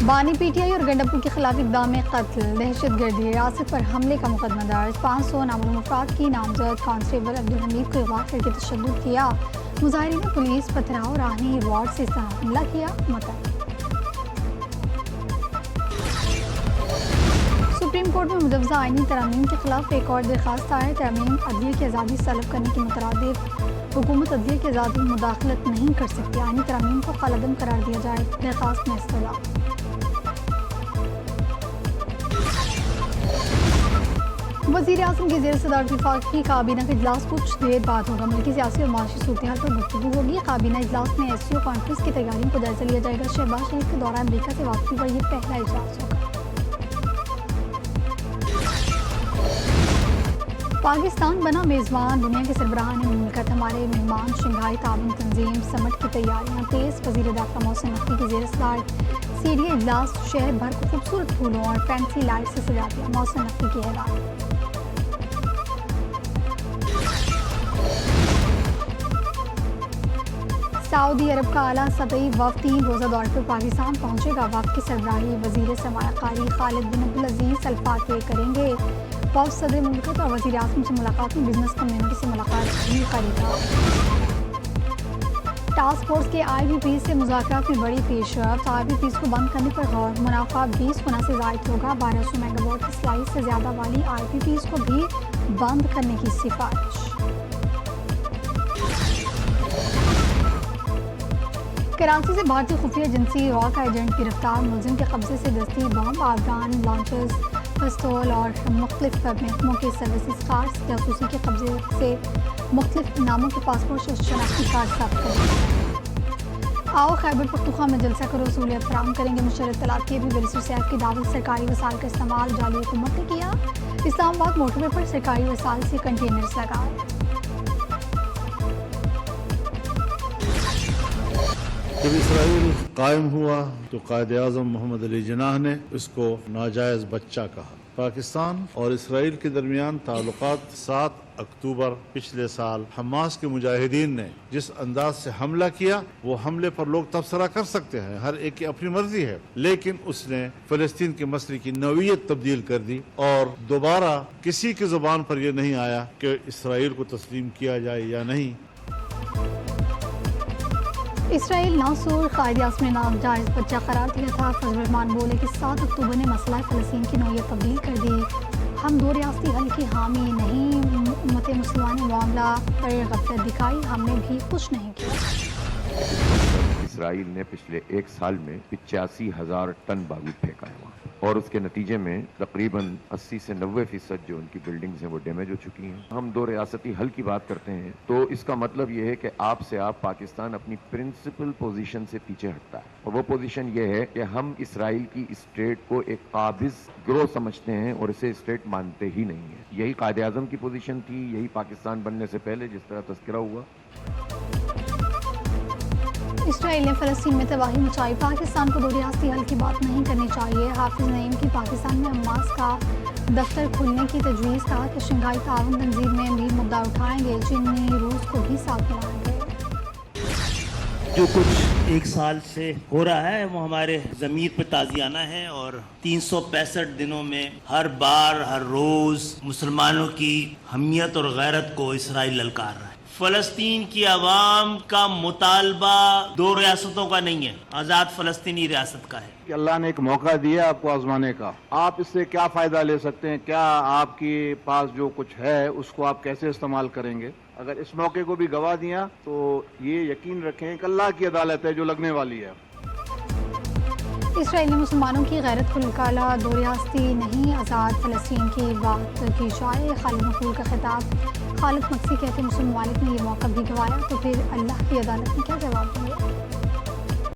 بانی P T I اور گنڈاپور کے خلاف اقدام قتل دہشت گردی ریاست پر حملے کا مقدمہ درج 500 نامعلوم افراد کی نامزد کانسٹیبل عبدالحمید کو اغوا کر کے تشدد کیا مظاہرین نے پولیس پتھراؤ راہنی وارڈ سے حملہ کیا متعلق سپریم کورٹ میں مجوزہ آئینی ترامیم کے خلاف ایک اور درخواست آئے ترمیم عدلیہ کی آزادی سلب کرنے کے مترادف حکومت عدلیہ کی آزادی میں مداخلت نہیں کر سکتی آئینی ترامیم کو کالعدم قرار دیا جائے درخواست میں استدعا وزیر اعظم کی زیر صدارت وفاقی کابینہ کا اجلاس کچھ دیر بعد ہوگا ملکی سیاسی اور معاشی صورتحال پر گفتگو ہوگی کابینہ اجلاس میں ایس سی او کانفرنس کی تیاریوں کو جائزہ لیا جائے گا شہباز شریف کے دورہ امریکہ سے واپسی پر یہ پہلا اجلاس ہوگا پاکستان بنا میزبان دنیا کے سربراہان مملکت ہمارے مہمان شنگھائی تعاون تنظیم سمٹ کی تیاریاں تیز وزیر داخلہ محسن نقوی کی زیر صدارت سیڈی اجلاس شہر بھر کو خوبصورت پھولوں اور فینسی لائٹ سے سجا دیا محسن نقوی کی ہدایت سعودی عرب کا اعلیٰ سطحی وفد 3 روزہ دورے پر پاکستان پہنچے گا وفد کی سربراہی وزیر سرمایہ کاری خالد بن عبدالعزیز الفاتح کریں گے وفد صدر مملکت اور وزیر اعظم سے ملاقات میں بزنس کمیونٹی سے ملاقات بھی کرے گا ٹاسک فورس کے آئی بی پیز سے مذاکرات میں بڑی پیش رفت آئی بی پیز کو بند کرنے پر غور منافع 20 گنا سے زائد ہوگا 1200 میگا واٹ کی سلائس سے زیادہ والی آئی بی پیز کو بھی بند کرنے کی سفارش کراچی سے بھارتی خفیہ ایجنسی را کا ایجنٹ گرفتار ملزم کے قبضے سے دستی بم آفغان لانچرز پستول اور مختلف محکموں کے سروسز کارڈز جاسوسی کے قبضے سے مختلف ناموں کے پاسپورٹ اور شناختی کارڈ ضبط کریں آؤ خیبر پختونخوا میں جلسہ کرو سہولیت فراہم کریں گے مشر اطلاعات کی بھی بیرسٹر سیف کی دعوت سرکاری وسائل کا استعمال جعلی حکومت نے کیا اسلام آباد موٹر وے پر سرکاری وسائل سے کنٹینرز لگائے جب اسرائیل قائم ہوا تو قائد اعظم محمد علی جناح نے اس کو ناجائز بچہ کہا پاکستان اور اسرائیل کے درمیان تعلقات 7 اکتوبر پچھلے سال حماس کے مجاہدین نے جس انداز سے حملہ کیا وہ حملے پر لوگ تبصرہ کر سکتے ہیں ہر ایک کی اپنی مرضی ہے لیکن اس نے فلسطین کے مسئلے کی نوعیت تبدیل کر دی اور دوبارہ کسی کی زبان پر یہ نہیں آیا کہ اسرائیل کو تسلیم کیا جائے یا نہیں اسرائیل ناصور قائد اعظم نے ناجائز بچہ قرار دیا تھا فضل الرحمان بولے کہ 7 اکتوبر نے مسئلہ فلسطین کی نوعیت تبدیل کر دی ہم 2 ریاستی حل کی حامی نہیں امت مسلمان نے معاملہ پر غفلت دکھائی ہم نے بھی کچھ نہیں کیا اسرائیل نے پچھلے 1 سال میں 85,000 ٹن بارود پھینکا ہے وہاں اور اس کے نتیجے میں تقریباً 80 سے 90% جو ان کی بلڈنگز ہیں وہ ڈیمیج ہو چکی ہیں ہم 2 ریاستی حل کی بات کرتے ہیں تو اس کا مطلب یہ ہے کہ آپ پاکستان اپنی پرنسپل پوزیشن سے پیچھے ہٹتا ہے اور وہ پوزیشن یہ ہے کہ ہم اسرائیل کی اسٹیٹ کو ایک قابض گروہ سمجھتے ہیں اور اسے اسٹیٹ مانتے ہی نہیں ہیں یہی قائد اعظم کی پوزیشن تھی یہی پاکستان بننے سے پہلے جس طرح تذکرہ ہوا اسرائیل نے فلسطین میں تباہی مچائی پاکستان کو 2 ریاستی حل کی بات نہیں کرنی چاہیے حافظ نعیم کی پاکستان میں حماس کا دفتر کھلنے کی تجویز کہا کہ شنگھائی تعاون تنظیم میں بھی مدعا اٹھائیں گے چین نے روس کو بھی ساتھ ملائیں گے جو کچھ 1 سال سے ہو رہا ہے وہ ہمارے ضمیر پہ تازیانہ ہے اور 365 دنوں میں ہر بار ہر روز مسلمانوں کی حمیت اور غیرت کو اسرائیل للکار رہا ہے فلسطین کی عوام کا مطالبہ 2 ریاستوں کا نہیں ہے آزاد فلسطینی ریاست کا ہے کہ اللہ نے ایک موقع دیا آپ کو آزمانے کا آپ اس سے کیا فائدہ لے سکتے ہیں کیا آپ کے پاس جو کچھ ہے اس کو آپ کیسے استعمال کریں گے اگر اس موقع کو بھی گوا دیا تو یہ یقین رکھیں کہ اللہ کی عدالت ہے جو لگنے والی ہے اسرائیل نے مسلمانوں کی غیرت کو نکالا 2 ریاستی نہیں آزاد فلسطین کی بات کی شائع خالد مقبول کا خطاب خالد مقصی کہتے مسلم ممالک نے یہ موقع بھی گنوایا تو پھر اللہ کی عدالت میں کیا جواب دیں گے